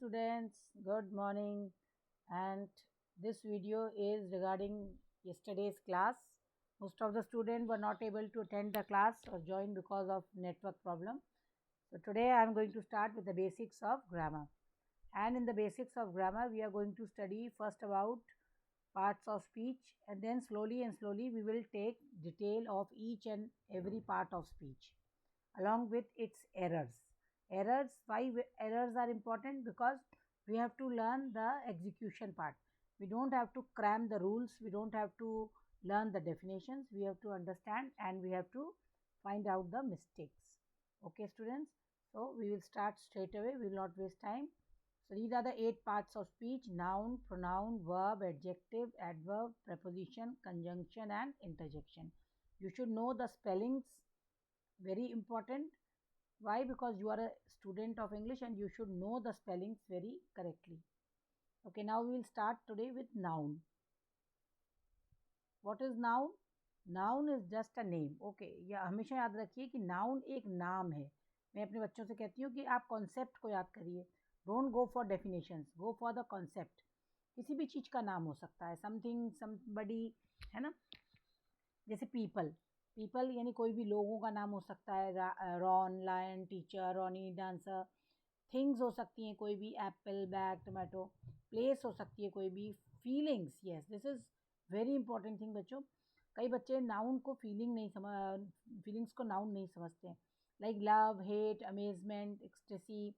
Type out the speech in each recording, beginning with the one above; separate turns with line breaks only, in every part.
students, good morning, and this video is regarding yesterday's class. Most of the students were not able to attend the class or join because of network problem. So today I am going to start with the basics of grammar. And in the basics of grammar, we are going to study first about parts of speech, and then slowly we will take detail of each and every part of speech along with its errors. Why errors are important? Because we have to learn the execution part. We don't have to cram the rules, we don't have to learn the definitions, we have to understand and we have to find out the mistakes. Okay, students? So we will start straight away, we will not waste time. So these are the 8 parts of speech: noun, pronoun, verb, adjective, adverb, preposition, conjunction and interjection. You should know the spellings, very important. Why? Because you are a student of English and you should know the spellings very correctly. Okay, now we will start today with noun. What is noun? Noun is just a name. Okay, या हमेशा याद रखिए कि noun एक नाम है. मैं अपने बच्चों से कहती हूँ कि आप कॉन्सेप्ट को याद करिए. Don't go for definitions, go for the concept. किसी भी चीज़ का नाम हो सकता है, समथिंग, समबडी, है ना. जैसे पीपल यानी कोई भी लोगों का नाम हो सकता है. Ron, lion, teacher, Ronnie, dancer. Things हो सकती हैं कोई भी, एप्पल, बैग, टमाटो. प्लेस हो सकती है कोई भी. Feelings, yes, this is very important thing बच्चों. कई बच्चे नाउन को फीलिंग्स को नाउन नहीं समझते हैं. Like love, hate, amazement, ecstasy,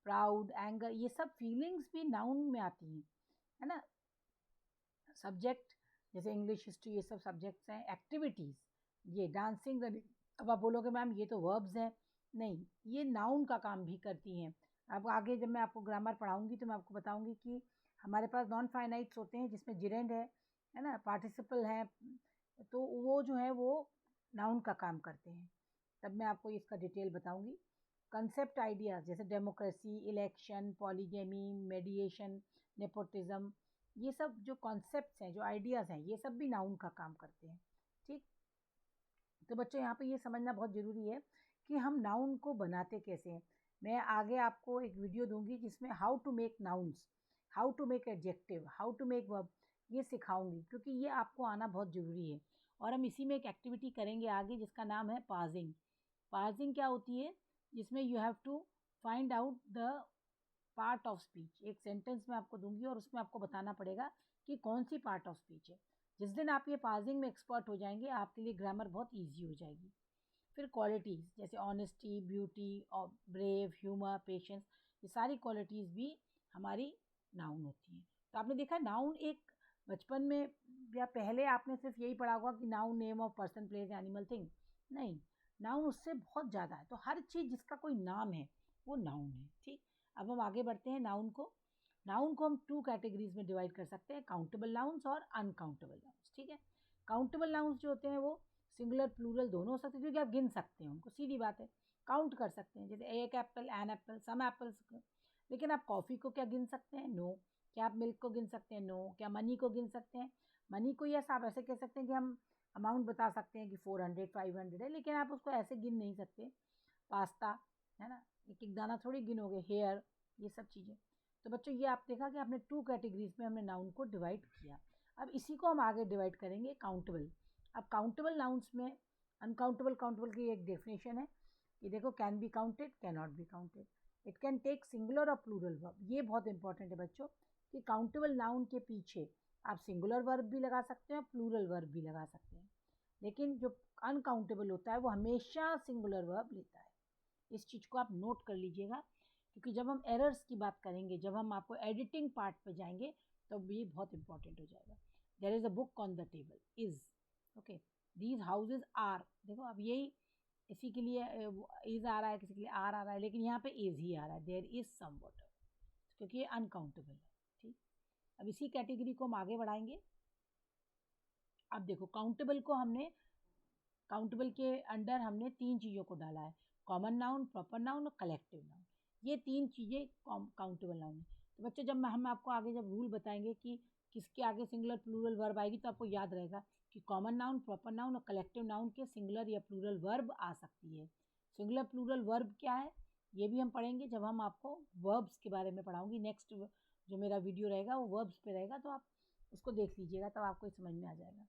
proud, anger, ये सब फीलिंग्स भी नाउन में आती हैं, है ना. सब्जेक्ट जैसे इंग्लिश, हिस्ट्री, ये सब सब्जेक्ट्स हैं. एक्टिविटीज़, ये डांसिंग, रनिंग. अब आप बोलोगे मैम ये तो वर्ब्स हैं. नहीं, ये नाउन का काम भी करती हैं. अब आगे जब मैं आपको ग्रामर पढ़ाऊंगी तो मैं आपको बताऊंगी कि हमारे पास नॉन फाइनाइट्स होते हैं जिसमें जिरेंड है ना, पार्टिसिपल है, तो वो जो है वो नाउन का काम करते हैं. तब मैं आपको इसका डिटेल बताऊंगी. कंसेप्ट आइडियाज़ जैसे डेमोक्रेसी, इलेक्शन, पॉलीगेमी, मेडिएशन, नेपोटिज्म, ये सब जो कॉन्सेप्ट्स हैं, जो आइडियाज़ हैं, ये सब भी नाउन का काम करते हैं. ठीक. तो बच्चों यहाँ पे ये समझना बहुत ज़रूरी है कि हम नाउन को बनाते कैसे हैं. मैं आगे आपको एक वीडियो दूंगी जिसमें how to make nouns, how to make adjective, how to make verb, ये सिखाऊंगी क्योंकि ये आपको आना बहुत ज़रूरी है. और हम इसी में एक एक्टिविटी करेंगे आगे जिसका नाम है पाजिंग. पाजिंग क्या होती है? जिसमें you have to find out the part of speech. एक सेंटेंस में आपको दूंगी और उसमें आपको बताना पड़ेगा कि कौन सी पार्ट ऑफ स्पीच है. जिस दिन आप ये पाजिंग में एक्सपर्ट हो जाएंगे आपके लिए ग्रामर बहुत ईजी हो जाएगी. फिर क्वालिटीज़ जैसे ऑनेस्टी, ब्यूटी और ब्रेव, ह्यूमर, पेशेंस, ये सारी क्वालिटीज़ भी हमारी नाउन होती हैं. तो आपने देखा नाउन एक बचपन में या पहले आपने सिर्फ यही पढ़ा होगा कि noun name of person, place, animal, thing. नहीं, नाउन उससे बहुत ज़्यादा है. तो हर चीज़ जिसका कोई नाम है वो नाउन है. ठीक. अब हम आगे बढ़ते हैं. नाउन को हम 2 कैटेगरीज में डिवाइड कर सकते हैं, काउंटेबल नाउन्स और अनकाउंटेबल नाउन्स. ठीक है. काउंटेबल नाउन्स जो होते हैं वो सिंगुलर प्लूरल दोनों हो सकते हैं क्योंकि आप गिन सकते हैं उनको, सीधी बात है, काउंट कर सकते हैं. जैसे एक Apple, an apple, some apples. लेकिन आप कॉफ़ी को क्या गिन सकते हैं? नो. क्या आप मिल्क को गिन सकते हैं? नो. क्या मनी को गिन सकते हैं? मनी को यस आप ऐसे कह सकते हैं कि हम अमाउंट बता सकते हैं कि 400, 500 है, लेकिन आप उसको ऐसे गिन नहीं सकते. पास्ता, है ना, एक एक दाना थोड़ी गिनोगे. हेयर, ये सब चीज़ें. तो बच्चों ये आप देखा कि आपने 2 कैटेगरीज में हमने नाउन को डिवाइड किया. अब इसी को हम आगे डिवाइड करेंगे काउंटेबल. अब काउंटेबल नाउन्स में अनकाउंटेबल, काउंटेबल की एक डेफिनेशन है कि देखो, can be counted, can not be counted, it can take singular और प्लूरल वर्ब. ये बहुत इंपॉर्टेंट है बच्चों कि काउंटेबल नाउन के पीछे आप सिंगुलर वर्ब भी लगा सकते हैं और प्लूरल वर्ब भी लगा सकते हैं. लेकिन जो अनकाउंटेबल होता है वो हमेशा सिंगुलर वर्ब लेता है. इस चीज़ को आप नोट कर लीजिएगा क्योंकि जब हम एरर्स की बात करेंगे, जब हम आपको एडिटिंग पार्ट पे जाएंगे तो ये बहुत इंपॉर्टेंट हो जाएगा. There is a book on the table, is. Okay. These houses are. देखो अब यही इसी के लिए इज़ आ रहा है, किसी के लिए आर आ रहा है, लेकिन यहाँ पे इज़ ही आ रहा है. देयर इज़ सम वाटर, क्योंकि ये अनकाउंटेबल है. ठीक. अब इसी कैटेगरी को हम आगे बढ़ाएंगे. अब देखो काउंटेबल के अंडर हमने 3 चीज़ों को डाला है: कॉमन नाउन, प्रॉपर नाउन और कलेक्टिव नाउन. ये 3 चीज़ें काउंटेबल नाउन है. तो बच्चों जब हम आपको आगे जब रूल बताएंगे कि किसके आगे सिंगुलर प्लूरल वर्ब आएगी तो आपको याद रहेगा कि कॉमन नाउन, प्रॉपर नाउन और कलेक्टिव नाउन के सिंगुलर या प्लूरल वर्ब आ सकती है. सिंगुलर प्लूरल वर्ब क्या है? ये भी हम पढ़ेंगे जब हम आपको वर्ब्स के बारे में पढ़ाऊंगी। नेक्स्ट जो मेरा वीडियो रहेगा वो वर्ब्स पे रहेगा, तो आप उसको देख लीजिएगा, तब आपको समझ में आ जाएगा।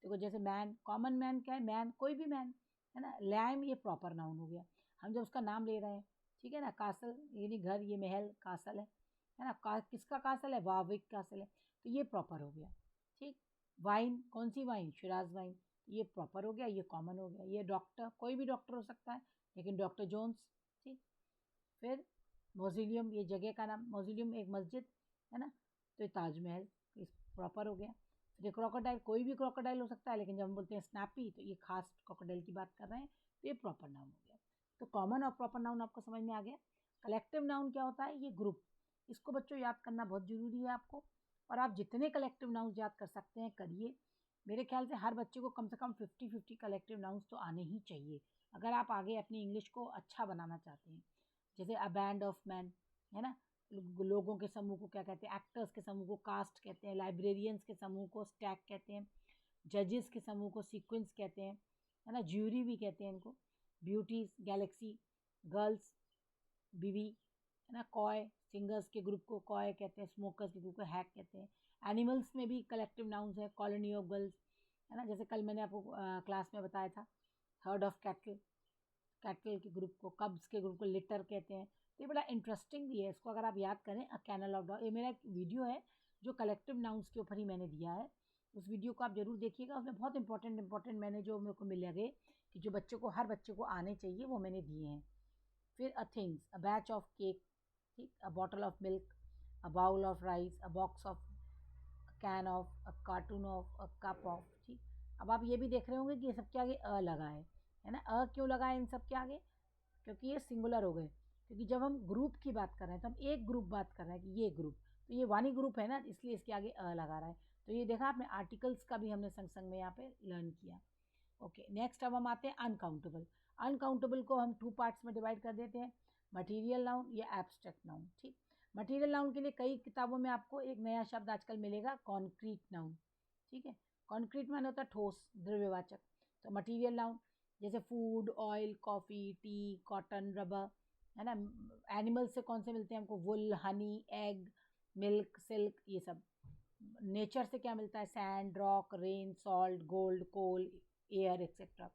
देखो जैसे मैन, कॉमन मैन क्या है? मैन कोई भी मैन है ना। लैम ये प्रॉपर नाउन हो गया, हम जब उसका नाम ले रहे हैं, ठीक है ना। कासल यानी घर, ये महल कासल है ना। किसका कासल है? वाविक कासल है, तो ये प्रॉपर हो गया। ठीक। वाइन, कौन सी वाइन? शिराज वाइन, ये प्रॉपर हो गया, ये कॉमन हो गया। ये डॉक्टर, कोई भी डॉक्टर हो सकता है, लेकिन डॉक्टर जोन्स। ठीक। फिर मौजिलियम, ये जगह का नाम, मौजिलियम एक मस्जिद है ना, तो ये ताजमहल, इस प्रॉपर हो गया। फिर ये क्रोकोडाइल, कोई भी क्रोकोडाइल हो सकता है, लेकिन जब हम बोलते हैं स्नैपी तो ये खास क्रोकोडाइल की बात कर रहे हैं, तो ये प्रॉपर नाउन हो गया। तो कॉमन और प्रॉपर नाउन आपको समझ में आ गया। कलेक्टिव नाउन क्या होता है? ये ग्रुप, इसको बच्चों याद करना बहुत जरूरी है आपको, और आप जितने कलेक्टिव नाउन याद कर सकते हैं करिए। मेरे ख्याल से हर बच्चे को कम से कम 50-50 कलेक्टिव नाउन्स तो आने ही चाहिए, अगर आप आगे अपनी इंग्लिश को अच्छा बनाना चाहते हैं। जैसे अ बैंड ऑफ मैन है ना, लोगों के समूह को क्या कहते हैं? एक्टर्स के समूह को कास्ट कहते हैं। लाइब्रेरियंस के समूह को स्टैक कहते हैं। जजेस के समूह को सीक्वेंस कहते हैं, है ना। ज्यूरी भी कहते हैं इनको। ब्यूटीज, गैलेक्सी, गर्ल्स, बीवी, है ना। कॉय, सिंगर्स के ग्रुप को कॉय कहते हैं। स्मोकर्स के ग्रुप को हैक कहते हैं। एनिमल्स में भी कलेक्टिव नाउन्स है, कॉलोनी ऑफ गर्ल्स, है ना। जैसे कल मैंने आपको क्लास में बताया था, हर्ड ऑफ कैटल, कैटल के ग्रुप को, कब्स के ग्रुप को लिटर कहते हैं। तो ये बड़ा इंटरेस्टिंग भी है, इसको अगर आप याद करें। अ कैनल ऑफ डॉग, ये मेरा एक वीडियो है जो कलेक्टिव नाउन्स के ऊपर ही मैंने दिया है, उस वीडियो को आप जरूर देखिएगा। उसमें बहुत इंपॉर्टेंट मैंने जो मेरे को मिल गए कि जो बच्चों को, हर बच्चे को आने चाहिए, वो मैंने दिए हैं। फिर a things, a batch of cake, ठीक, a bottle of milk, a bowl of rice, a box of, can of, a carton of, a cup of. ठीक। अब आप ये भी देख रहे होंगे कि ये सबके आगे अ लगा है ना। अ क्यों लगा है इन सब के आगे? क्योंकि ये सिंगुलर हो गए, क्योंकि जब हम ग्रुप की बात कर रहे हैं तो हम एक ग्रुप बात कर रहे हैं कि ये ग्रुप, तो ये वानी ग्रुप है ना, इसलिए इसके आगे अ लगा रहा है। तो ये देखा आपने, आर्टिकल्स का भी हमने संग संग में यहाँ पे लर्न किया। ओके, नेक्स्ट अब हम आते हैं अनकाउंटेबल। अनकाउंटेबल को हम 2 पार्ट्स में डिवाइड कर देते हैं, मटीरियल नाउन या एब्स्ट्रैक्ट नाउन। ठीक। मटीरियल नाउन के लिए कई किताबों में आपको एक नया शब्द आजकल मिलेगा, कॉन्क्रीट नाउन। ठीक है, कॉन्क्रीट माने होता है ठोस, द्रव्यवाचक। तो मटीरियल नाउन जैसे food, oil, coffee, tea, cotton, rubber, है ना। एनिमल से कौन से मिलते हैं हमको? Wool, honey, egg, milk, silk, ये सब। नेचर से क्या मिलता है? Sand, rock, rain, salt, gold, coal, air, etcetera.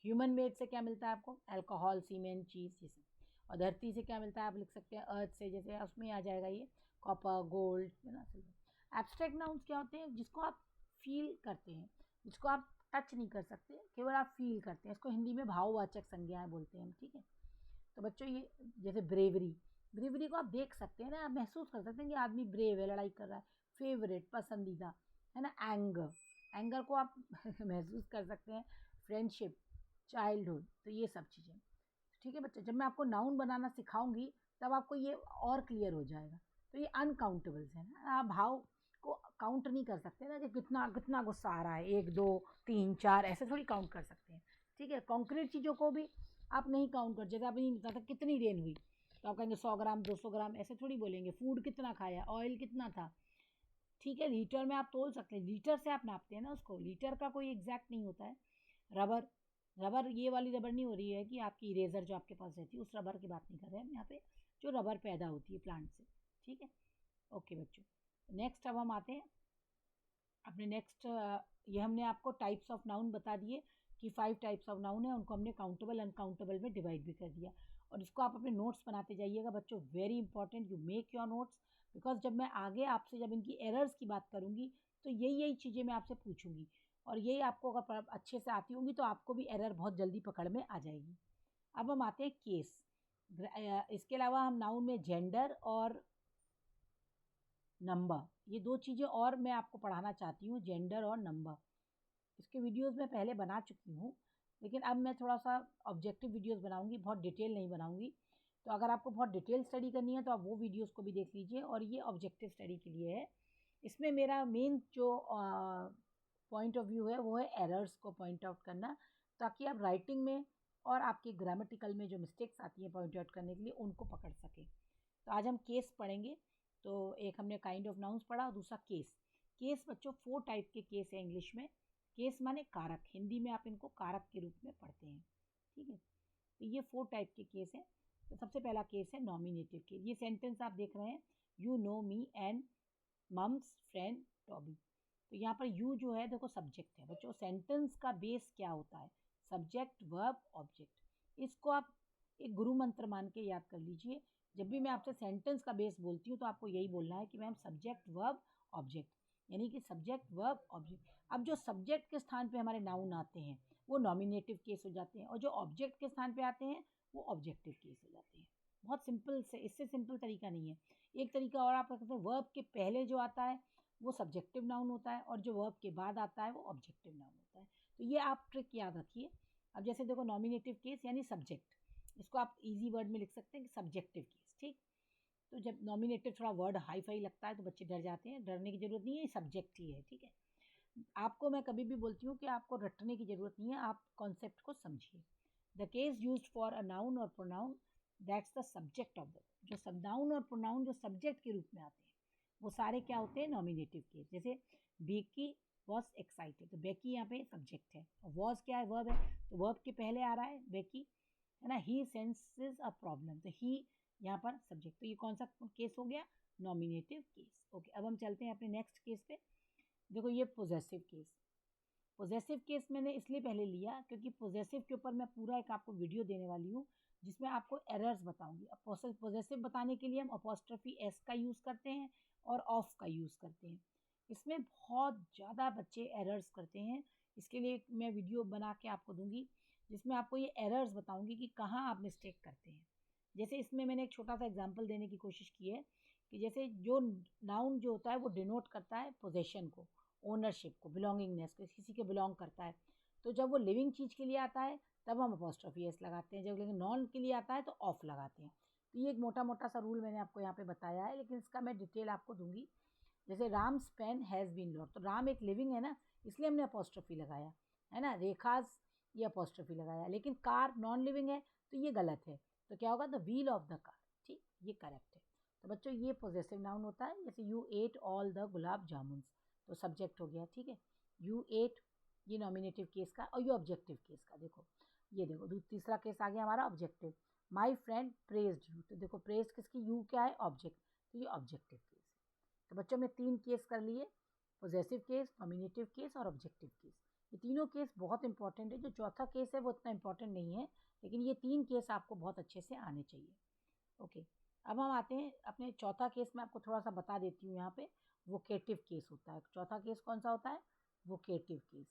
Human made से क्या मिलता है आपको? अल्कोहल, सीमेंट, चीज़, ये सब। और धरती से क्या मिलता है? आप लिख सकते हैं अर्थ से, जैसे उसमें आ जाएगा ये कॉपर, गोल्ड, है ना, सिल्वर। एब्स्ट्रैक्ट नाउन्स क्या होते हैं? जिसको आप फील करते हैं, जिसको आप टच नहीं कर सकते, केवल आप फील करते हैं, इसको हिंदी में भाववाचक संज्ञाएं बोलते हैं हम। ठीक है, तो बच्चों ये जैसे ब्रेवरी, ब्रेवरी को आप देख सकते हैं ना, आप महसूस कर सकते हैं कि आदमी ब्रेव है, लड़ाई कर रहा है। फेवरेट, पसंदीदा, है ना। एंगर, एंगर को आप महसूस कर सकते हैं। फ्रेंडशिप, चाइल्डहुड, तो ये सब चीज़ें। ठीक है बच्चे, जब मैं आपको नाउन बनाना सिखाऊंगी तब आपको ये और क्लियर हो जाएगा। तो ये अनकाउंटेबल्स है ना, आप भाव को काउंट नहीं कर सकते ना कि कितना कितना गुस्सा आ रहा है, 1 2 3 4 ऐसे थोड़ी काउंट कर सकते हैं। ठीक है, कॉन्क्रीट चीज़ों को भी आप नहीं काउंट कर, जैसे आप नहीं बता था कितनी रेन हुई, तो आप कहेंगे 100 ग्राम 200 ग्राम, ऐसे थोड़ी बोलेंगे। फूड कितना खाया, ऑयल कितना था। ठीक है, लीटर में आप तोल सकते हैं, लीटर से आप नापते हैं ना उसको, लीटर का कोई एग्जैक्ट नहीं होता है। रबर, रबर ये वाली रबर नहीं हो रही है कि आपकी इरेजर जो आपके पास रहती है उस रबर की बात नहीं कर रहे हैं हम यहाँ पे, जो रबर पैदा होती है प्लांट से। ठीक है, ओके बच्चों, नेक्स्ट अब हम आते हैं अपने नेक्स्ट। ये हमने आपको टाइप्स ऑफ नाउन बता दिए कि 5 टाइप्स ऑफ नाउन है, उनको हमने काउंटेबल अनकाउंटेबल में डिवाइड भी कर दिया। और इसको आप अपने नोट्स बनाते जाइएगा बच्चों, very important you make your notes, because जब मैं आगे आपसे जब इनकी एरर्स की बात करूँगी तो यही चीज़ें मैं आपसे पूछूंगी, और यही आपको अगर अच्छे से आती होंगी तो आपको भी एरर बहुत जल्दी पकड़ में आ जाएगी। अब हम आते हैं केस। इसके अलावा हम नाउन में जेंडर और नंबर, ये 2 चीज़ें और मैं आपको पढ़ाना चाहती हूँ, जेंडर और नंबर। इसके वीडियोस मैं पहले बना चुकी हूँ, लेकिन अब मैं थोड़ा सा ऑब्जेक्टिव वीडियोस बनाऊंगी, बहुत डिटेल नहीं बनाऊंगी। तो अगर आपको बहुत डिटेल स्टडी करनी है तो आप वो वीडियोस को भी देख लीजिए, और ये ऑब्जेक्टिव स्टडी के लिए है। इसमें मेरा मेन जो पॉइंट ऑफ व्यू है वो है एरर्स को पॉइंट आउट करना, ताकि आप राइटिंग में और आपकी ग्रामेटिकल में जो मिस्टेक्स आती हैं पॉइंट आउट करने के लिए उनको पकड़ सकें। तो आज हम केस पढ़ेंगे। तो एक हमने काइंड ऑफ नाउन्स पढ़ा और दूसरा केस। केस बच्चों 4 टाइप के केस है इंग्लिश में। केस माने कारक, हिंदी में आप इनको कारक के रूप में पढ़ते हैं। ठीक है, तो ये 4 टाइप के केस हैं। तो सबसे पहला केस है नॉमिनेटिव केस। ये सेंटेंस आप देख रहे हैं, you know me and mum's friend Toby. तो यहाँ पर यू जो है देखो सब्जेक्ट है बच्चों। सेंटेंस का बेस क्या होता है? Subject, verb, object. इसको आप एक गुरु मंत्र मान के याद कर लीजिए। जब भी मैं आपसे सेंटेंस का बेस बोलती हूँ तो आपको यही बोलना है कि मैम सब्जेक्ट, वर्ब, ऑब्जेक्ट, यानी कि सब्जेक्ट, वर्ब, ऑब्जेक्ट। अब जो सब्जेक्ट के स्थान पे हमारे नाउन आते हैं वो नॉमिनेटिव केस हो जाते हैं, और जो ऑब्जेक्ट के स्थान पे आते हैं वो ऑब्जेक्टिव केस हो जाते हैं। बहुत सिंपल से, इससे सिंपल तरीका नहीं है। एक तरीका और आप कहते हैं, वर्ब के पहले जो आता है वो सब्जेक्टिव नाउन होता है, और जो वर्ब के बाद आता है वो ऑब्जेक्टिव नाउन होता है। तो ये आप ट्रिक याद रखिए। अब जैसे देखो नॉमिनेटिव केस यानी सब्जेक्ट, इसको आप इजी वर्ड में लिख सकते हैं कि सब्जेक्टिव केस, ठीक। तो जब नॉमिनेटिव थोड़ा वर्ड हाई फाई लगता है तो बच्चे डर जाते हैं, डरने की जरूरत नहीं है, ये सब्जेक्ट ही है, ठीक है। आपको मैं कभी भी बोलती हूँ कि आपको रटने की जरूरत नहीं है, आप कॉन्सेप्ट को समझिए। The case used for a noun और pronoun that's the subject of the, जो सब नाउन और प्रोनाउन जो सब्जेक्ट के रूप में आते हैं वो सारे क्या होते हैं? Nominative case. जैसे बेकी वॉज एक्साइटेड, तो बेकी यहाँ पे सब्जेक्ट है, और वॉज क्या है? वर्ब है, तो वर्ब के पहले आ रहा है बेकी, है ना। ही सेंसेस अ प्रॉब्लम, तो ही यहाँ पर सब्जेक्ट। तो ये कौन सा केस हो गया? Nominative case. ओके, अब हम चलते हैं अपने नेक्स्ट केस पे। देखो ये पोजेसिव केस। पोजेसिव केस मैंने इसलिए पहले लिया क्योंकि पोजेसिव के ऊपर मैं पूरा एक आपको वीडियो देने वाली हूँ जिसमें आपको एरर्स बताऊंगी। अब पोजेसिव बताने के लिए हम अपॉस्ट्रोफी एस का यूज़ करते हैं और ऑफ का यूज़ करते हैं। इसमें बहुत ज़्यादा बच्चे एरर्स करते हैं, इसके लिए मैं वीडियो बना के आपको दूंगी जिसमें आपको ये एरर्स बताऊंगी कि कहाँ आप मिस्टेक करते हैं। जैसे इसमें मैंने एक छोटा सा एग्जाम्पल देने की कोशिश की है कि जैसे जो नाउन जो होता है वो डिनोट करता है पोजेशन को, ओनरशिप को, बिलोंगिंगनेस को, किसी के बिलोंग करता है। तो जब वो लिविंग चीज़ के लिए आता है तब हम अपॉस्ट्रोफी एस लगाते हैं, जब लेकिन नॉन के लिए आता है तो ऑफ लगाते हैं। तो ये एक मोटा मोटा सा रूल मैंने आपको यहाँ पे बताया है, लेकिन इसका मैं डिटेल आपको दूंगी। जैसे Ram's pen has been lost, तो राम एक लिविंग है ना, इसलिए हमने अपॉस्ट्रोफी लगाया, है ना। रेखाज ये अपॉस्ट्रोफी लगाया, लेकिन कार नॉन लिविंग है तो ये गलत है। तो क्या होगा? The wheel of the car, ठीक, ये करेक्ट है। तो बच्चों ये पॉजेसिव नाउन होता है। जैसे यू एट ऑल द गुलाब जामुन्स, तो सब्जेक्ट हो गया, ठीक है। यू एट ये नॉमिनेटिव केस का, और ये ऑब्जेक्टिव केस का। देखो ये देखो तीसरा केस आ गया हमारा objective. My friend praised you, तो देखो प्रेज किसकी? यू क्या है? ऑब्जेक्ट, तो ये ऑब्जेक्टिव केस है। तो बच्चों में 3 केस कर लिए, पॉजेसिव केस, नॉमिनेटिव केस और ऑब्जेक्टिव केस। ये तीनों केस बहुत इंपॉर्टेंट है। जो चौथा केस है वो उतना इंपॉर्टेंट नहीं है, लेकिन ये 3 केस आपको बहुत अच्छे से आने चाहिए। ओके, अब हम आते हैं अपने चौथा केस में, आपको थोड़ा सा बता देती हूँ यहाँ पे। वोकेटिव केस होता है चौथा केस। कौन सा होता है? वोकेटिव केस,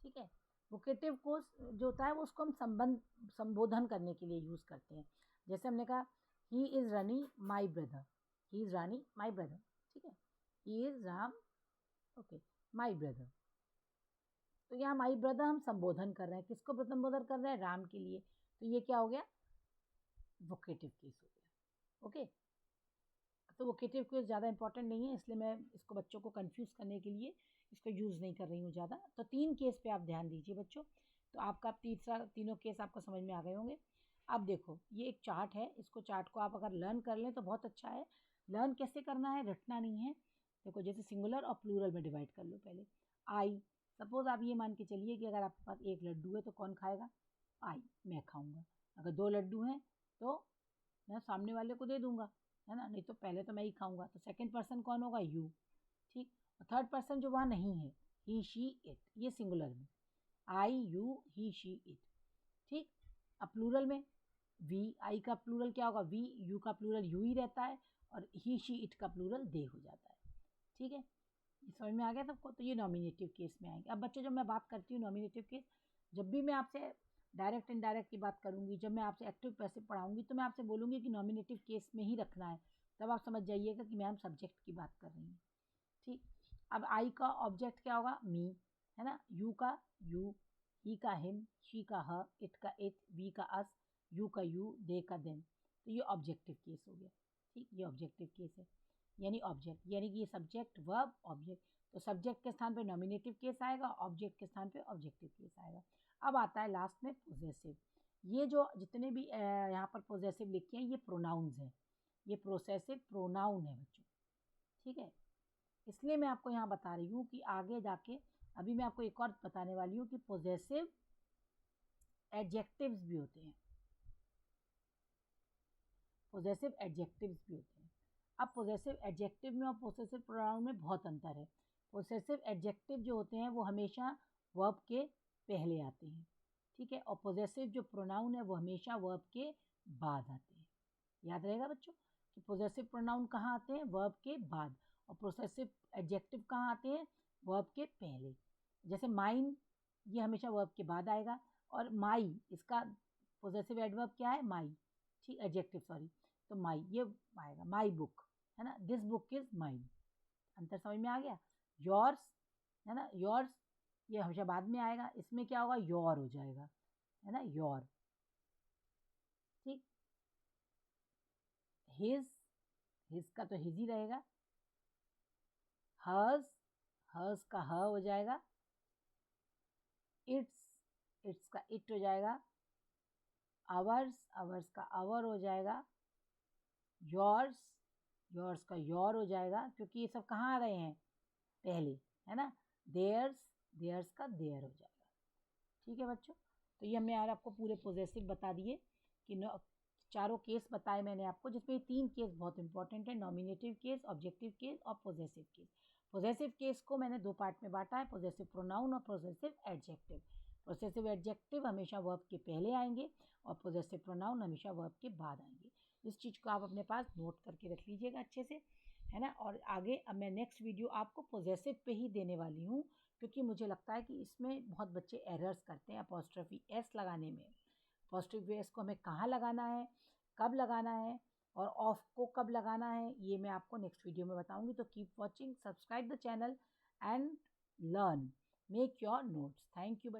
ठीक है। वोकेटिव कोस जो होता है वो उसको हम संबोधन करने के लिए यूज़ करते हैं। जैसे हमने कहा he is runny my brother, he is Rani my brother, ठीक है। He is Ram, okay, my brother. तो यहाँ माई ब्रदर हम संबोधन कर रहे हैं, किसको संबोधन कर रहे हैं? राम के लिए। तो ये क्या हो गया? वोकेटिव केस हो गया। ओके, तो वोकेटिव केस ज़्यादा इंपॉर्टेंट नहीं है, इसलिए मैं इसको बच्चों को कंफ्यूज करने के लिए इसको यूज़ नहीं कर रही हूँ ज़्यादा। तो 3 केस पे आप ध्यान दीजिए बच्चों। तो आपका तीनों केस आपको समझ में आ गए होंगे। अब देखो ये एक चार्ट है, इसको चार्ट को आप अगर लर्न कर लें तो बहुत अच्छा है। लर्न कैसे करना है? रटना नहीं है। देखो जैसे सिंगुलर और प्लूरल में डिवाइड कर लो पहले। आई, सपोज आप ये मान के चलिए कि अगर आपके पास 1 लड्डू है तो कौन खाएगा? आई, मैं खाऊंगा। अगर 2 लड्डू हैं तो मैं सामने वाले को दे दूंगा, है ना, नहीं तो पहले तो मैं ही खाऊंगा। तो सेकंड पर्सन कौन होगा? यू, ठीक। और थर्ड पर्सन जो वहाँ नहीं है, ही शी इट, ये सिंगुलर में आई यू ही शी इट, ठीक। अब प्लूरल में वी, आई का प्लूरल क्या होगा? वी, यू का प्लूरल यू ही रहता है, और ही शी इट का प्लूरल दे हो जाता है, ठीक है। समझ में आ गया सबको? तो ये नॉमिनेटिव केस में आएंगे। अब बच्चों जब मैं बात करती हूँ नॉमिनेटिव केस, जब भी मैं आपसे डायरेक्ट इनडायरेक्ट की बात करूंगी, जब मैं आपसे एक्टिव पैसिव पढ़ाऊंगी तो मैं आपसे बोलूँगी कि नॉमिनेटिव केस में ही रखना है। तब आप समझ जाइएगा कि मैम सब्जेक्ट की बात कर रही हूँ, ठीक। अब आई का ऑब्जेक्ट क्या होगा? मी, है ना। यू का यू, ही का हिम, शी का ह, इट का इट, वी का अस, यू का यू, दे का देम। तो ये ऑब्जेक्टिव केस हो गया, ठीक। ये ऑब्जेक्टिव केस है, यानी ऑब्जेक्ट, यानी कि ये सब्जेक्ट, वर्ब, ऑब्जेक्ट। तो सब्जेक्ट के स्थान पे नॉमिनेटिव केस आएगा, ऑब्जेक्ट के स्थान पे ऑब्जेक्टिव केस आएगा। अब आता है लास्ट में पोजेसिव। ये जो जितने भी यहाँ पर पोजेसिव लिखे हैं ये प्रोनाउंस हैं, ये प्रोसेसिव प्रोनाउन है बच्चों, ठीक है। इसलिए मैं आपको यहाँ बता रही हूँ कि आगे जाके अभी मैं आपको एक और बताने वाली हूँ कि पोजेसिव एडजेक्टिव्स भी होते हैं। पोजेसिव एडजेक्टिव्स भी होते हैं। अब पोजेसिव एडजेक्टिव में और पोसेसिव प्रोनाउन में बहुत अंतर है। पोसेसिव एडजेक्टिव जो होते हैं वो हमेशा वर्ब के पहले आते हैं, ठीक है, और पोजेसिव जो प्रोनाउन है वो हमेशा वर्ब के बाद आते हैं। याद रहेगा बच्चों कि पोजेसिव प्रोनाउन कहाँ आते हैं, वर्ब के बाद, और पोसेसिव एडजेक्टिव कहाँ आते हैं, वर्ब के पहले। जैसे माइन, ये हमेशा वर्ब के बाद आएगा, और माई, इसका पोजेसिव एडवर्ब क्या है, माई, ठीक, एडजेक्टिव सॉरी, तो माई ये आएगा, माई बुक, है ना, दिस बुक इज माइन। अंतर समझ में आ गया। योर्स, है ना, योर्स ये हमेशा बाद में आएगा, इसमें क्या होगा, योर हो जाएगा, है ना, योर, ठीक। हिज का तो हिज ही रहेगा। हर्स का ह हो जाएगा। इट्स का इट हो जाएगा। आवर्स का आवर हो जाएगा। योर्स का योर हो जाएगा, क्योंकि ये सब कहाँ आ रहे हैं, पहले, है ना। देयर्स का देयर हो जाएगा। ठीक है बच्चों, तो ये हमने यार आपको पूरे पोजेसिव बता दिए कि चारों केस बताए मैंने आपको, जिसमें 3 केस बहुत इंपॉर्टेंट है, नॉमिनेटिव केस, ऑब्जेक्टिव केस और पोजेसिव केस। पोजेसिव केस को मैंने 2 पार्ट में बांटा है, पोजेसिव प्रोनाउन और पोजेसिव एडजेक्टिव। पोजेसिव एडजेक्टिव हमेशा वर्ब के पहले आएंगे और पोजेसिव प्रोनाउन हमेशा वर्ब के बाद आएंगे। इस चीज़ को आप अपने पास नोट करके रख लीजिएगा अच्छे से, है ना। और आगे अब मैं नेक्स्ट वीडियो आपको पोजेसिव पे ही देने वाली हूँ, क्योंकि मुझे लगता है कि इसमें बहुत बच्चे एरर्स करते हैं अपॉस्ट्रोफी एस लगाने में। अपॉस्ट्रोफी एस को हमें कहाँ लगाना है, कब लगाना है, और ऑफ को कब लगाना है, ये मैं आपको नेक्स्ट वीडियो में बताऊंगी। तो keep watching, subscribe the channel and learn, make your notes. Thank you.